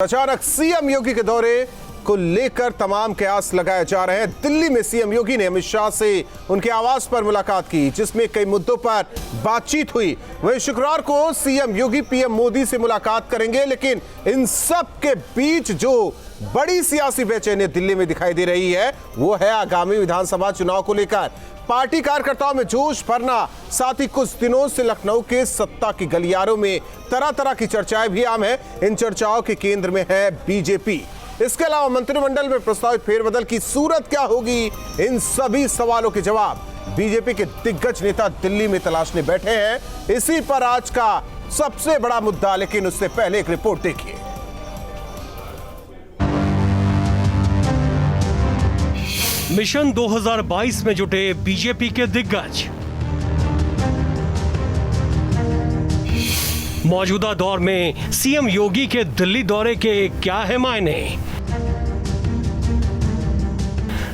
अचानक सीएम योगी के दौरे को लेकर तमाम कयास लगाए जा रहे हैं। दिल्ली में सीएम योगी ने अमित शाह से उनके आवास पर मुलाकात की, जिसमें कई मुद्दों पर बातचीत हुई। वहीं शुक्रवार को सीएम योगी पीएम मोदी से मुलाकात करेंगे, लेकिन इन सब के बीच जो बड़ी सियासी बेचैनी दिल्ली में दिखाई दे रही है वो है आगामी विधानसभा चुनाव को लेकर। पार्टी कार्यकर्ताओं में जोश भरना, साथ ही कुछ दिनों से लखनऊ के सत्ता की गलियारों में तरह तरह की चर्चाएं भी आम है। इन चर्चाओं के केंद्र में है बीजेपी। इसके अलावा मंत्रिमंडल में प्रस्तावित फेरबदल की सूरत क्या होगी, इन सभी सवालों के जवाब बीजेपी के दिग्गज नेता दिल्ली में तलाशने बैठे हैं। इसी पर आज का सबसे बड़ा मुद्दा, लेकिन उससे पहले एक रिपोर्ट देखिए। मिशन 2022 में जुटे बीजेपी के दिग्गज। मौजूदा दौर में सीएम योगी के दिल्ली दौरे के क्या है मायने?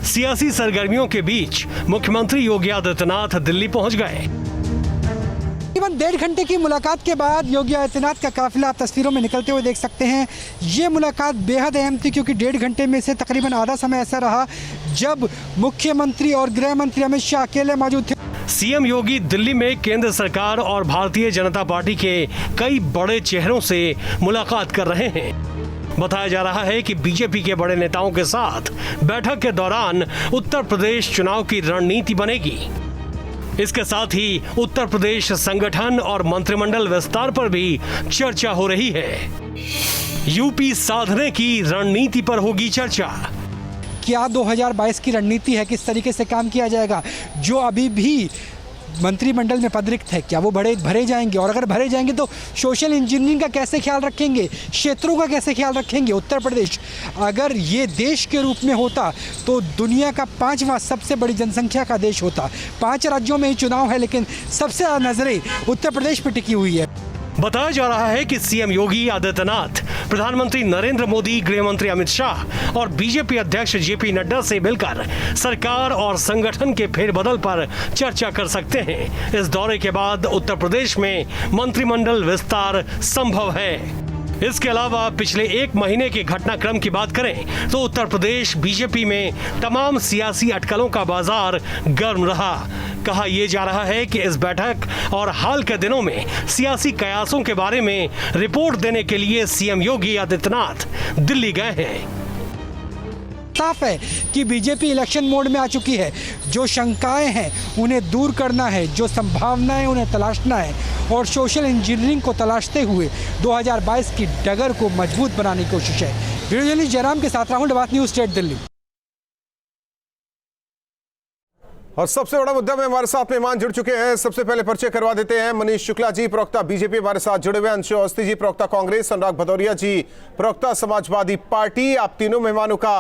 सियासी सरगर्मियों के बीच मुख्यमंत्री योगी आदित्यनाथ दिल्ली पहुंच गए। तकरीबन 1.5 घंटे की मुलाकात के बाद योगी आदित्यनाथ का काफिला आप तस्वीरों में निकलते हुए देख सकते हैं। ये मुलाकात बेहद अहम थी, क्योंकि 1.5 घंटे में से तकरीबन आधा समय ऐसा रहा जब मुख्यमंत्री और गृह मंत्री अमित शाह अकेले मौजूद थे। सीएम योगी दिल्ली में केंद्र सरकार और भारतीय जनता पार्टी के कई बड़े चेहरों से मुलाकात कर रहे हैं। बताया जा रहा है कि बीजेपी के बड़े नेताओं के साथ बैठक के दौरान उत्तर प्रदेश चुनाव की रणनीति बनेगी। इसके साथ ही उत्तर प्रदेश संगठन और मंत्रिमंडल विस्तार पर भी चर्चा हो रही है। यूपी साधने की रणनीति पर होगी चर्चा। क्या 2022 की रणनीति है, किस तरीके से काम किया जाएगा? जो अभी भी मंत्रिमंडल में पद रिक्त है, क्या वो भरे जाएंगे? और अगर भरे जाएंगे तो सोशल इंजीनियरिंग का कैसे ख्याल रखेंगे, क्षेत्रों का कैसे ख्याल रखेंगे? उत्तर प्रदेश अगर ये देश के रूप में होता तो दुनिया का 5वां सबसे बड़ी जनसंख्या का देश होता। 5 राज्यों में ही चुनाव है, लेकिन सबसे ज़्यादा नजरें उत्तर प्रदेश पर टिकी हुई है। बताया जा रहा है कि सीएम योगी आदित्यनाथ प्रधानमंत्री नरेंद्र मोदी, गृह मंत्री अमित शाह और बीजेपी अध्यक्ष जेपी नड्डा से मिलकर सरकार और संगठन के फेरबदल पर चर्चा कर सकते हैं। इस दौरे के बाद उत्तर प्रदेश में मंत्रिमंडल विस्तार संभव है। इसके अलावा पिछले 1 महीने के घटनाक्रम की बात करें तो उत्तर प्रदेश बीजेपी में तमाम सियासी अटकलों का बाजार गर्म रहा। कहा यह जा रहा है कि इस बैठक और हाल के दिनों में सियासी कयासों के बारे में रिपोर्ट देने के लिए सीएम योगी आदित्यनाथ दिल्ली गए हैं। साफ है कि बीजेपी इलेक्शन मोड में आ चुकी है। जो शंकाएं हैं उन्हें दूर करना है, जो संभावनाएं उन्हें तलाशना है, और सोशल इंजीनियरिंग को तलाशते हुए 2022 की डगर को मजबूत बनाने की कोशिश है। वीडियो जर्नलिस्ट जयराम के साथ राहुल डबात, न्यूज़ स्टेट दिल्ली। और सबसे बड़ा मुद्दा में हमारे साथ मेहमान जुड़ चुके हैं। सबसे पहले परिचय करवा देते हैं। मनीष शुक्ला जी, प्रवक्ता बीजेपी, हमारे साथ जुड़े हुए। अंशु अवस्थी जी, प्रवक्ता कांग्रेस। अनुराग भदौरिया जी, प्रवक्ता समाजवादी पार्टी। आप तीनों मेहमानों का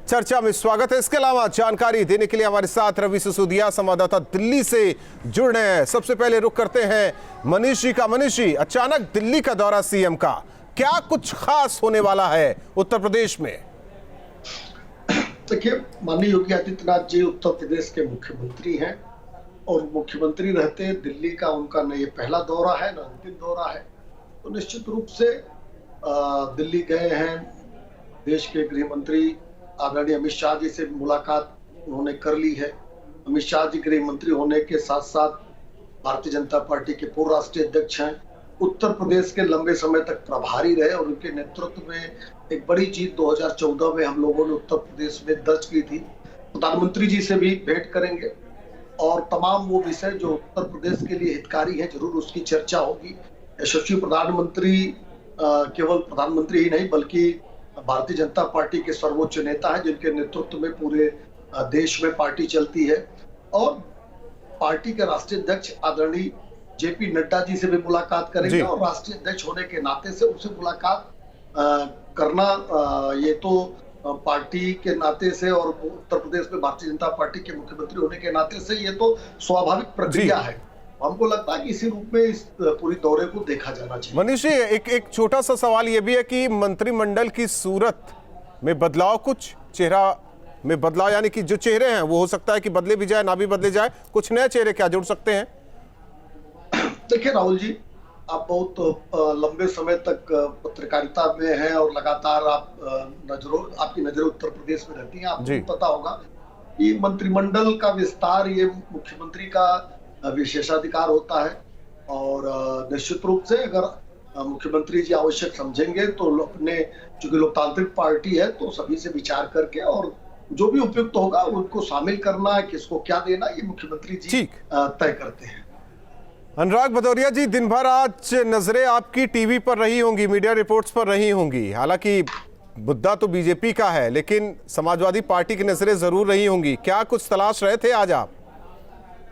चर्चा में स्वागत है। इसके अलावा जानकारी देने के लिए हमारे साथ रवि सिसोदिया, संवाददाता, दिल्ली से जुड़ रहे हैं। सबसे पहले रुख करते हैं मनीष जी का। मनीष जी, अचानक दिल्ली का दौरा सीएम का, क्या कुछ खास होने वाला है उत्तर प्रदेश में? देखिए, माननीय योगी आदित्यनाथ जी उत्तर प्रदेश के मुख्यमंत्री हैं, और मुख्यमंत्री रहते दिल्ली का उनका न ये पहला दौरा है न अंतिम दौरा है। तो निश्चित रूप से दिल्ली गए हैं। देश के गृह मंत्री आदरणीय अमित शाह जी से मुलाकात उन्होंने कर ली है। अमित शाह जी गृह मंत्री होने के साथ साथ भारतीय जनता पार्टी के पूर्व राष्ट्रीय अध्यक्ष हैं। उत्तर प्रदेश के लंबे समय तक प्रभारी रहे, और उनके नेतृत्व में एक बड़ी जीत 2014 में हम लोगों ने उत्तर प्रदेश में दर्ज की थी। प्रधानमंत्री जी से भी भेंट करेंगे, और तमाम वो विषय जो उत्तर प्रदेश के लिए हितकारी हैं जरूर उसकी चर्चा होगी। यशस्वी प्रधानमंत्री केवल प्रधानमंत्री ही नहीं बल्कि भारतीय जनता पार्टी के सर्वोच्च नेता हैं, जिनके नेतृत्व में पूरे देश में पार्टी चलती है। और पार्टी के राष्ट्रीय अध्यक्ष आदरणीय जेपी नड्डा जी से भी मुलाकात करेंगे, और राष्ट्रीय अध्यक्ष होने के नाते से उनसे मुलाकात करना ये तो पार्टी के नाते से, और उत्तर प्रदेश में भारतीय जनता पार्टी के मुख्यमंत्री होने के नाते से ये तो स्वाभाविक प्रक्रिया है। हमको लगता है कि इसी रूप में इस पूरी दौरे को देखा जाना चाहिए। मनीष जी, एक छोटा सा सवाल ये भी है कि मंत्रिमंडल की सूरत में बदलाव, कुछ चेहरा में बदलाव, यानी कि जो चेहरे हैं वो हो सकता है कि बदले भी जाए, ना भी बदले जाए, कुछ नए चेहरे क्या जुड़ सकते हैं? देखिए राहुल जी, आप बहुत लंबे समय तक पत्रकारिता में हैं और लगातार आपकी नजरें उत्तर प्रदेश में रहती हैं। आपको पता होगा कि मंत्रिमंडल का विस्तार ये मुख्यमंत्री का विशेषाधिकार होता है और निश्चित रूप से अगर मुख्यमंत्री जी आवश्यक समझेंगे तो अपने, चूंकि लोकतांत्रिक पार्टी है तो सभी से विचार करके और जो भी उपयुक्त होगा उनको शामिल करना है, किसको क्या देना, ये मुख्यमंत्री जी तय करते हैं। अनुराग भदौरिया जी, दिन भर आज नजरें आपकी टीवी पर रही होंगी, मीडिया रिपोर्ट्स पर रही होंगी। हालांकि मुद्दा तो बीजेपी का है, लेकिन समाजवादी पार्टी की नजरें जरूर रही होंगी। क्या कुछ तलाश रहे थे आज आप?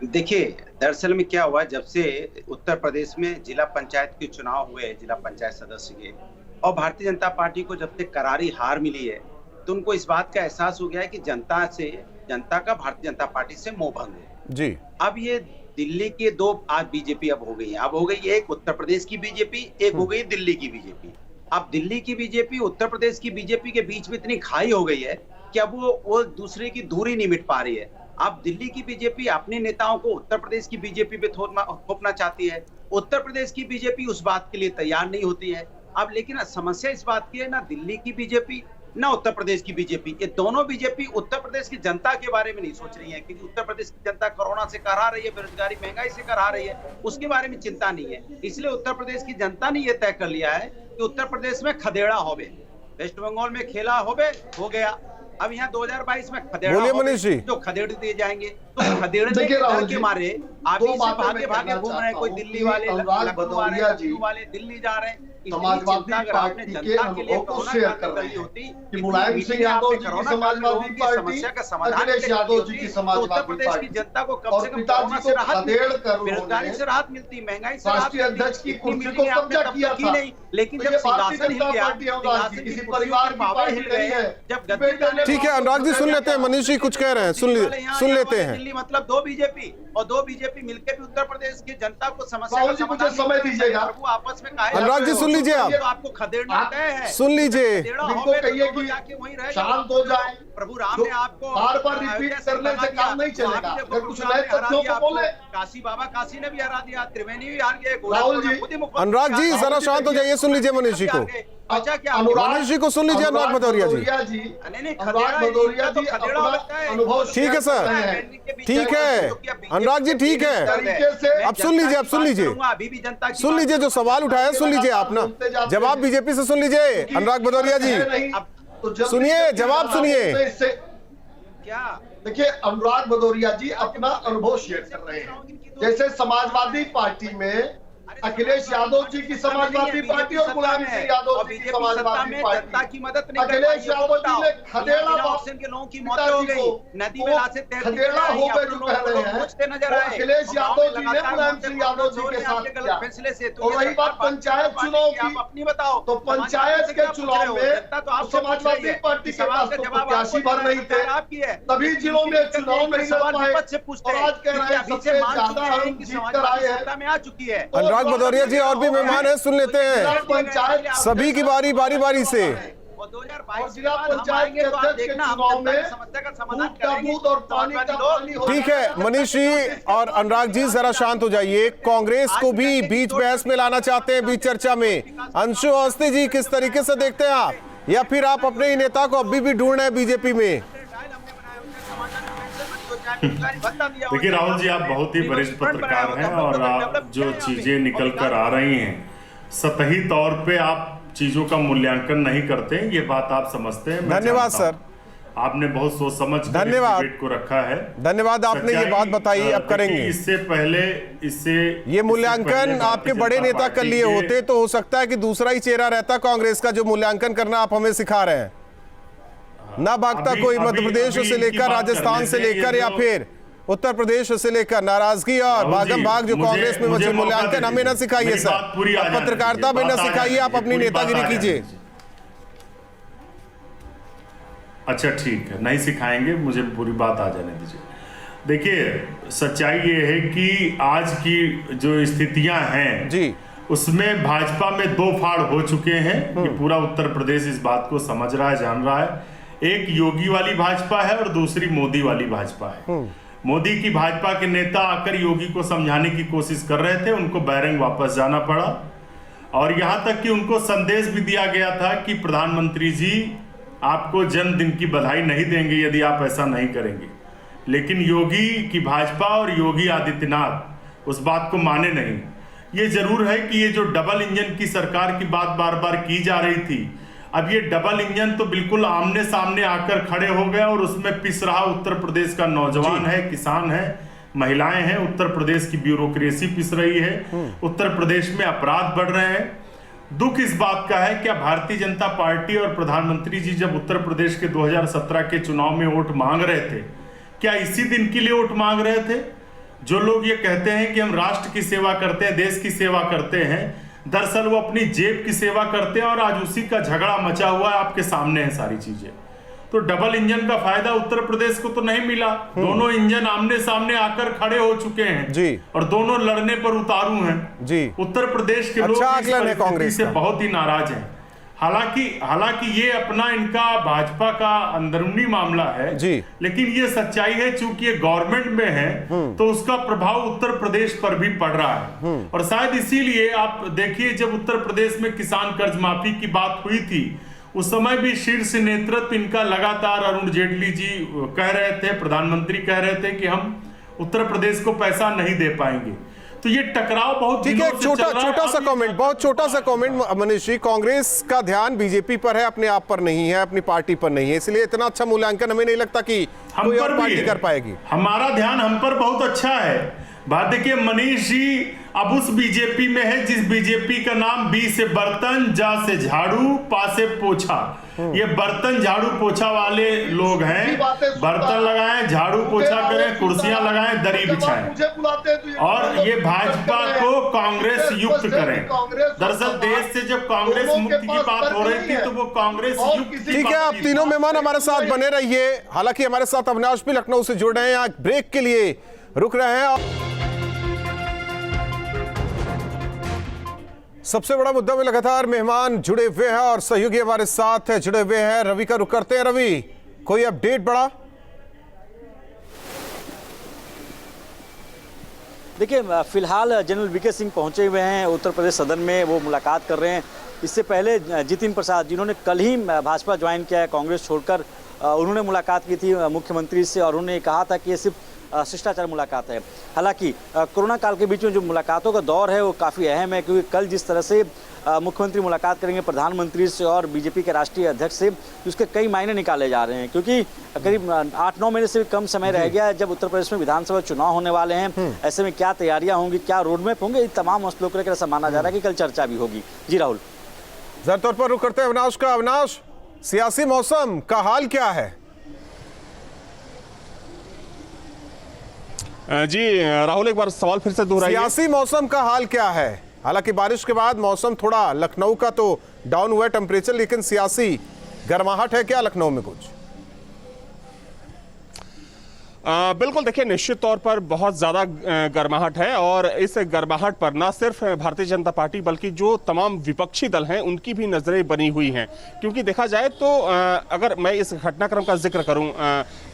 देखिए, दरअसल में क्या हुआ, जब से उत्तर प्रदेश में जिला पंचायत के चुनाव हुए, जिला पंचायत सदस्य के, और भारतीय जनता पार्टी को जब से करारी हार मिली है तो उनको इस बात का एहसास हो गया है कि जनता का भारतीय जनता पार्टी से मोह भंग है जी। अब ये दिल्ली के दो आज बीजेपी अब हो गई है, अब हो गई एक उत्तर प्रदेश की बीजेपी, एक हो गई दिल्ली की बीजेपी। अब दिल्ली की बीजेपी उत्तर प्रदेश की बीजेपी के बीच में इतनी खाई हो गई है कि अब वो दूसरे की दूरी नहीं मिट पा रही है। अब दिल्ली की बीजेपी अपने नेताओं को उत्तर प्रदेश की बीजेपी पे थोपना चाहती है, उत्तर प्रदेश की बीजेपी उस बात के लिए तैयार नहीं होती है। अब लेकिन समस्या इस बात की है, ना दिल्ली की बीजेपी ना उत्तर प्रदेश की बीजेपी, ये दोनों बीजेपी उत्तर प्रदेश की जनता के बारे में नहीं सोच रही है, क्योंकि उत्तर प्रदेश की जनता कोरोना से करहा रही है, बेरोजगारी महंगाई से करहा रही है, उसके बारे में चिंता नहीं है। इसलिए उत्तर प्रदेश की जनता ने यह तय कर लिया है कि उत्तर प्रदेश में खदेड़ा होवे, वेस्ट बंगाल में खेला होवे, हो गया। अब यहाँ 2022 में खदेड़ा जो खदेड़ दिए जाएंगे, तो खदेड़ने के मारे अभी से भागे भागे घूम रहे हैं, कोई दिल्ली वाले, लखनऊ वाले दिल्ली जा रहे हैं। समाजवादी पार्टी के अनुभव को शेयर कर रहे हैं कि मुलायम सिंह यादव जी की समाजवादी पार्टी, अखिलेश यादव जी की समाजवादी पार्टी जनता को कम से कम पिताजी को खदेड़ कर बेरोजगारी से राहत मिलती, महंगाई से राष्ट्रीय अध्यक्ष की कुर्सी को कब्जा किया था। लेकिन जब सिंहासन हिल गया, किसी परिवार की पार्टी नहीं है। जब ठीक है अनुराग जी, सुन लेते हैं, मनीष जी कुछ कह रहे हैं, सुन लेते हैं। दिल्ली मतलब दो बीजेपी और दो बीजेपी मिलकर भी उत्तर प्रदेश की जनता को समस्या मुझे समय दीजिएगा, आपस में अनुराग जी सुन लीजिए, आप आपको खदेड़ना तय है, सुन लीजिए, इनको कहिए कि शांत हो जाए। प्रभु राम ने आपको बार बार रिपीट करने से काम नहीं चलेगा, अगर कुछ नए तथ्यों को बोले। काशी बाबा काशी ने भी हरा दिया, त्रिवेणी भी हार गए, राहुल जी, अनुराग जी जरा शांत हो जाइए, सुन लीजिए मनीष जी को। अच्छा क्या मनीष जी को सुन लीजिए, अनुराग भदौरिया जी। अनुराग भदौरिया जी अपना अनुभव, ठीक है सर, ठीक है अनुराग जी, ठीक है, अब सुन लीजिए, अब सुन लीजिए, सुन लीजिए, जो सवाल उठाया सुन लीजिए आप ना, जवाब बीजेपी से सुन लीजिए। अनुराग भदौरिया जी सुनिए, जवाब सुनिए। क्या देखिए, अनुराग भदौरिया जी अपना अनुभव शेयर कर रहे हैं। जैसे समाजवादी पार्टी में अखिलेश यादव जी की समाजवादी पार्टी और मुलायम सिंह यादव जी की समाजवादी पार्टी की मदद नहीं, अखिलेश यादव जी ने खदेड़ा ऑप्शन के लोगों की मौत हो गई, नदी में लाशें खदेड़ा हो गए जो कह रहे हैं, नजर आए। अखिलेश यादव जी ने मुलायम सिंह यादव जी के साथ किया। फैसले से और रही बात पंचायत चुनाव की, अपनी बताओ, तो पंचायत के चुनाव में समाजवादी पार्टी के पास तो प्रत्याशी भर नहीं थे, तभी जिलों में चुनाव नहीं लड़ पाए, और आज कह रहे हैं सबसे ज्यादा हम जीत कर आए हैं। आ चुकी है। अनुराग भदौरिया जी और भी मेहमान हैं, सुन लेते हैं सभी की बारी बारी से। और 2022 जिला पंचायत के अध्यक्ष के चुनाव में समस्या का समाधान दूध और पानी का पानी। ठीक है मनीष जी और अनुराग जी जरा शांत हो जाइए। कांग्रेस को भी बीच बहस में लाना चाहते हैं, बीच चर्चा में। अंशु अवस्थी जी किस तरीके से देखते हैं आप, या फिर आप अपने ही नेता को अभी भी ढूंढ रहे हैं बीजेपी में? देखिए राहुल जी, आप बहुत ही वरिष्ठ पत्रकार हैं और आप जो चीजें निकल कर आ रही हैं, सतही तौर पे आप चीजों का मूल्यांकन नहीं करते, ये बात आप समझते हैं। धन्यवाद सर, आपने बहुत सोच समझ धन्यवाद को रखा है। धन्यवाद, आपने ये बात बताई। अब करेंगे इससे पहले ये मूल्यांकन आपके बड़े नेता कर लिए होते तो हो सकता है कि दूसरा ही चेहरा रहता कांग्रेस का, जो मूल्यांकन करना आप हमें सिखा रहे हैं। ना भागता कोई मध्य प्रदेश से लेकर राजस्थान से लेकर या फिर उत्तर प्रदेश से लेकर नाराजगी और भागम भाग जो कांग्रेस में मुझे मूल्यांकन हमें ना सिखाइए सर, पत्रकारिता में ना सिखाइए, आप अपनी नेतागिरी कीजिए। अच्छा ठीक है, नहीं सिखाएंगे, मुझे पूरी बात आ जाने दीजिए। देखिए सच्चाई ये है कि आज की जो स्थितियां हैं जी, उसमें भाजपा में दो फाड़ हो चुके हैं। कि पूरा उत्तर प्रदेश इस बात को समझ रहा है, जान रहा है। एक योगी वाली भाजपा है और दूसरी मोदी वाली भाजपा है। मोदी की भाजपा के नेता आकर योगी को समझाने की कोशिश कर रहे थे, उनको बैरंग वापस जाना पड़ा। और यहां तक कि उनको संदेश भी दिया गया था कि प्रधानमंत्री जी आपको जन्मदिन की बधाई नहीं देंगे यदि आप ऐसा नहीं करेंगे। लेकिन योगी की भाजपा और योगी आदित्यनाथ उस बात को माने नहीं। ये जरूर है कि ये जो डबल इंजन की सरकार की बात बार बार की जा रही थी, अब ये डबल इंजन तो बिल्कुल आमने सामने आकर खड़े हो गया और उसमें पिस रहा उत्तर प्रदेश का नौजवान है, किसान है, महिलाएं हैं। उत्तर प्रदेश की ब्यूरोक्रेसी पिस रही है, उत्तर प्रदेश में अपराध बढ़ रहे हैं। दुख इस बात का है, क्या भारतीय जनता पार्टी और प्रधानमंत्री जी जब उत्तर प्रदेश के 2017 के चुनाव में वोट मांग रहे थे, क्या इसी दिन के लिए वोट मांग रहे थे? जो लोग ये कहते हैं कि हम राष्ट्र की सेवा करते हैं, देश की सेवा करते हैं, दरअसल वो अपनी जेब की सेवा करते हैं और आज उसी का झगड़ा मचा हुआ है, आपके सामने है सारी चीजें। तो डबल इंजन का फायदा उत्तर प्रदेश को तो नहीं मिला। दोनों इंजन आमने सामने आकर खड़े हो चुके हैं जी, और दोनों लड़ने पर उतारू हैं जी। उत्तर प्रदेश के लोग इस परिस्थिति से बहुत ही नाराज हैं। हालांकि ये अपना इनका भाजपा का अंदरूनी मामला है जी, लेकिन ये सच्चाई है, चूंकि ये गवर्नमेंट में है तो उसका प्रभाव उत्तर प्रदेश पर भी पड़ रहा है। और शायद इसीलिए आप देखिए, जब उत्तर प्रदेश में किसान कर्ज माफी की बात हुई थी, उस समय भी शीर्ष नेतृत्व इनका लगातार, अरुण जेटली जी कह रहे थे, प्रधानमंत्री कह रहे थे कि हम उत्तर प्रदेश को पैसा नहीं दे पाएंगे। तो ये टकराव बहुत ठीक है। छोटा सा कमेंट, बहुत छोटा सा कमेंट मनीष जी, कांग्रेस का ध्यान बीजेपी पर है, अपने आप पर नहीं है, अपनी पार्टी पर नहीं है, इसलिए इतना अच्छा मूल्यांकन हमें नहीं लगता कि कोई और पार्टी कर पाएगी। हमारा ध्यान हम पर बहुत अच्छा है। बात देखिए, मनीष जी अब उस बीजेपी में है जिस बीजेपी का नाम बी से बर्तन, जा से झाड़ू, पा से पोछा। ये बर्तन झाड़ू पोछा वाले लोग हैं। बर्तन लगाएं, झाड़ू पोछा करें, कुर्सियां लगाएं, दरी बिछाएं और ये भाजपा को कांग्रेस युक्त करें। दरअसल देश से जब कांग्रेस मुक्ति की बात हो रही थी तो वो कांग्रेस युक्त। ठीक है, आप तीनों मेहमान हमारे साथ बने रहिए। हालांकि हमारे साथ अविनाश भी लखनऊ से जुड़ रहे हैं, ब्रेक के लिए रुक रहे हैं। सबसे बड़ा मुद्दा में लगातार मेहमान जुड़े हुए हैं और सहयोगी हमारे साथ जुड़े हुए हैं। रवि का रुख करते हैं। रवि, कोई अपडेट बड़ा? देखिए, फिलहाल जनरल वीके सिंह पहुंचे हुए हैं उत्तर प्रदेश सदन में, वो मुलाकात कर रहे हैं। इससे पहले जितिन प्रसाद, जिन्होंने कल ही भाजपा ज्वाइन किया है कांग्रेस छोड़कर, उन्होंने मुलाकात की थी मुख्यमंत्री से और उन्होंने कहा था कि ये सिर्फ शिष्टाचार मुलाकात है। हालांकि कोरोना काल के बीच में जो मुलाकातों का दौर है वो काफ़ी अहम है, क्योंकि कल जिस तरह से मुख्यमंत्री मुलाकात करेंगे प्रधानमंत्री से और बीजेपी के राष्ट्रीय अध्यक्ष से, उसके कई मायने निकाले जा रहे हैं, क्योंकि करीब 8-9 महीने से भी कम समय रह गया है जब उत्तर प्रदेश में विधानसभा चुनाव होने वाले हैं। ऐसे में क्या तैयारियां होंगी, क्या रोडमैप होंगे, इन तमाम मसलों को लेकर ऐसा माना जा रहा है कि कल चर्चा भी होगी। जी राहुल, ज़रा तौर पर रुख करते हैं अविनाश का। अविनाश, सियासी मौसम का हाल क्या है? जी राहुल, एक बार सवाल फिर से दोहराइए। सियासी मौसम का हाल क्या है? हालांकि बारिश के बाद मौसम थोड़ा, लखनऊ का तो डाउन हुआ टेम्परेचर, लेकिन सियासी गर्माहट है क्या लखनऊ में कुछ? बिल्कुल, देखिए निश्चित तौर पर बहुत ज़्यादा गर्माहट है और इस गर्माहट पर ना सिर्फ भारतीय जनता पार्टी बल्कि जो तमाम विपक्षी दल हैं उनकी भी नज़रें बनी हुई हैं। क्योंकि देखा जाए तो अगर मैं इस घटनाक्रम का जिक्र करूं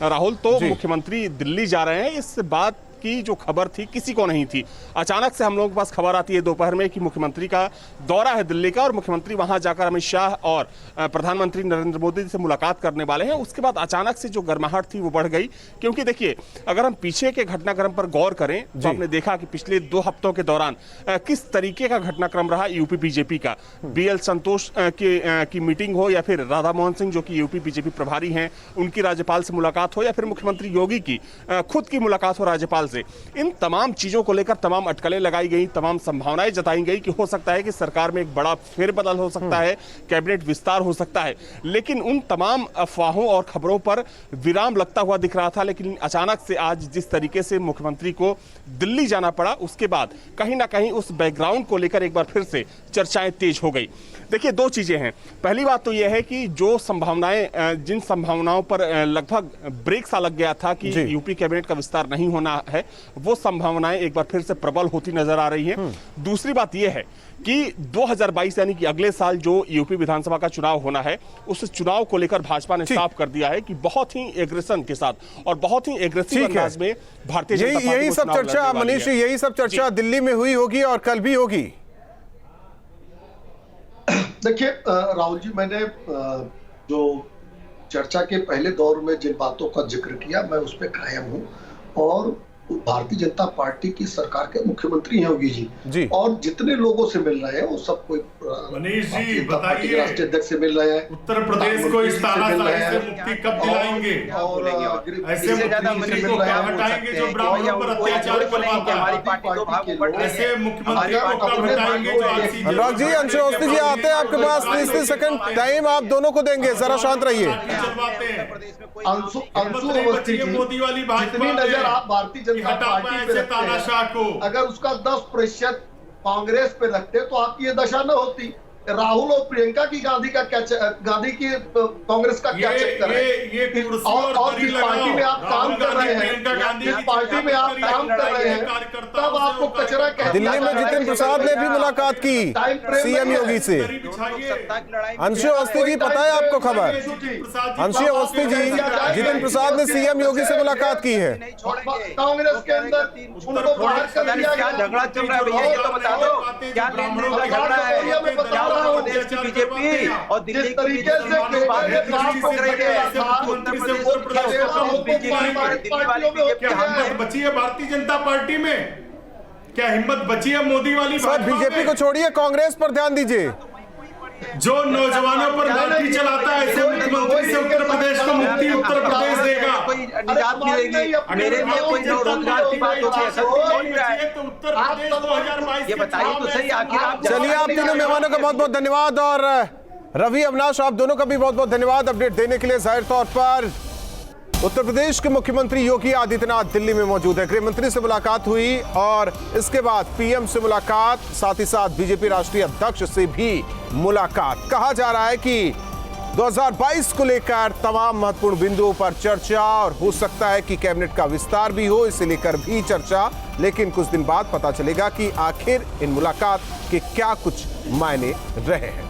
राहुल, तो मुख्यमंत्री दिल्ली जा रहे हैं, इस बात की जो खबर थी किसी को नहीं थी। अचानक से हम लोगों के पास खबर आती है दोपहर में कि मुख्यमंत्री का दौरा है दिल्ली का और मुख्यमंत्री वहां जाकर अमित शाह और प्रधानमंत्री नरेंद्र मोदी से मुलाकात करने वाले हैं। उसके बाद अचानक से जो गर्माहट थी वो बढ़ गई, क्योंकि देखिए अगर हम पीछे के घटनाक्रम पर गौर करें तो आपने देखा कि पिछले 2 हफ्तों के दौरान किस तरीके का घटनाक्रम रहा यूपी बीजेपी का। BL संतोष की मीटिंग हो या फिर राधा मोहन सिंह जो कि यूपी बीजेपी प्रभारी हैं उनकी राज्यपाल से मुलाकात हो या फिर मुख्यमंत्री योगी की खुद की मुलाकात हो राज्यपाल से, इन तमाम चीजों को लेकर तमाम अटकलें लगाई गई, तमाम संभावनाएं जताई गई कि हो सकता है कि सरकार में एक बड़ा फेरबदल हो सकता है, कैबिनेट विस्तार हो सकता है। लेकिन उन तमाम अफवाहों और खबरों पर विराम लगता हुआ दिख रहा था। लेकिन अचानक से आज जिस तरीके से मुख्यमंत्री को दिल्ली जाना पड़ा, उसके बाद कहीं ना कहीं उस बैकग्राउंड को लेकर एक बार फिर से चर्चाएं तेज हो गई। देखिए 2 चीजें हैं। पहली बात तो यह है कि जो संभावनाएं, जिन संभावनाओं पर लगभग ब्रेक सा लग गया था कि यूपी कैबिनेट का विस्तार नहीं होना है, वो संभावनाएं एक बार फिर से प्रबल होती नजर आ रही हैं। दूसरी बात यह है कि 2022 यानी कि अगले साल जो यूपी विधानसभा का चुनाव होना है, उस चुनाव को लेकर भाजपा ने साफ कर दिया है कि बहुत ही एग्रेशन के साथ और बहुत ही एग्रेसिव अंदाज में भारतीय जनता पार्टी यही सब चर्चा मनीष, यही सब चर्चा दिल्ली में हुई होगी और कल भी होगी। देखिए राहुल जी, मैंने जो चर्चा के पहले दौर में जिन बातों का जिक्र किया, मैं उस पर कायम हूँ। और भारतीय जनता पार्टी की सरकार के मुख्यमंत्री हैं योगी जी, और जितने लोगों से मिल रहे हैं वो सब कोई मनीष जी बताइए, राष्ट्रीय अध्यक्ष से मिल रहे हैं, उत्तर प्रदेश को इस तानाशाही से मुक्ति कब दिलाएंगे? और ऐसे मुख्यमंत्री को कब हटाएंगे जो ब्राह्मणों पर अत्याचार करवाता है? ऐसे मुख्यमंत्री को कब हटाएंगे जो आलसी? अनुराग जी, अंशु अवस्थी जी आते हैं आपके पास, 30 सेकंड टाइम आप दोनों को देंगे, जरा शांत रहिए। अंशु अवस्थी जी, मोदी वाली जितनी नजर आप भारतीय जनता पार्टी पे रखते हैं, अगर उसका 10% कांग्रेस पे रखते तो आपकी ये दशा न होती। राहुल और प्रियंका की गांधी की कांग्रेस का क्या चक्कर है? और जिस पार्टी में आप काम कर रहे हैं, जिस पार्टी में आप काम कर रहे हैं, तब आपको कचरा कहते। दिल्ली में जितिन प्रसाद ने भी मुलाकात की सीएम योगी से। अंशु अवस्थी जी, पता है आपको खबर? अंशु अवस्थी जी, जितिन प्रसाद ने सीएम योगी से मुलाकात की है। कांग्रेस के अंदर उनको बाहर कर दिया गया। झगड़ा चल रहा है भैया, ये तो बता दो क्या झगड़ा है? बीजेपी और दिल्ली की तरीके से बची है भारतीय जनता पार्टी में? क्या हिम्मत बची है मोदी वाली? सर, बीजेपी को छोड़िए, कांग्रेस पर ध्यान दीजिए। जो नौजवानों पर लाठी चलाता है, ऐसे मुख्यमंत्री से उत्तर प्रदेश को मुक्ति उत्तर प्रदेश देगा, कोई निजात मिलेगी। मेरे लिए कोई रोजगार की बात होती है, तो उत्तर प्रदेश 2022 ये बताइए तो सही, आखिर आप चलिए, आप तीनों मेहमानों का बहुत बहुत धन्यवाद, और रवि, अविनाश, आप दोनों का भी बहुत बहुत धन्यवाद अपडेट देने के लिए। जाहिर तौर पर उत्तर प्रदेश के मुख्यमंत्री योगी आदित्यनाथ दिल्ली में मौजूद है। गृह मंत्री से मुलाकात हुई और इसके बाद पीएम से मुलाकात, साथ ही साथ बीजेपी राष्ट्रीय अध्यक्ष से भी मुलाकात। कहा जा रहा है कि 2022 को लेकर तमाम महत्वपूर्ण बिंदुओं पर चर्चा, और हो सकता है कि कैबिनेट का विस्तार भी हो, इसे लेकर भी चर्चा। लेकिन कुछ दिन बाद पता चलेगा कि आखिर इन मुलाकात के क्या कुछ मायने रहे हैं।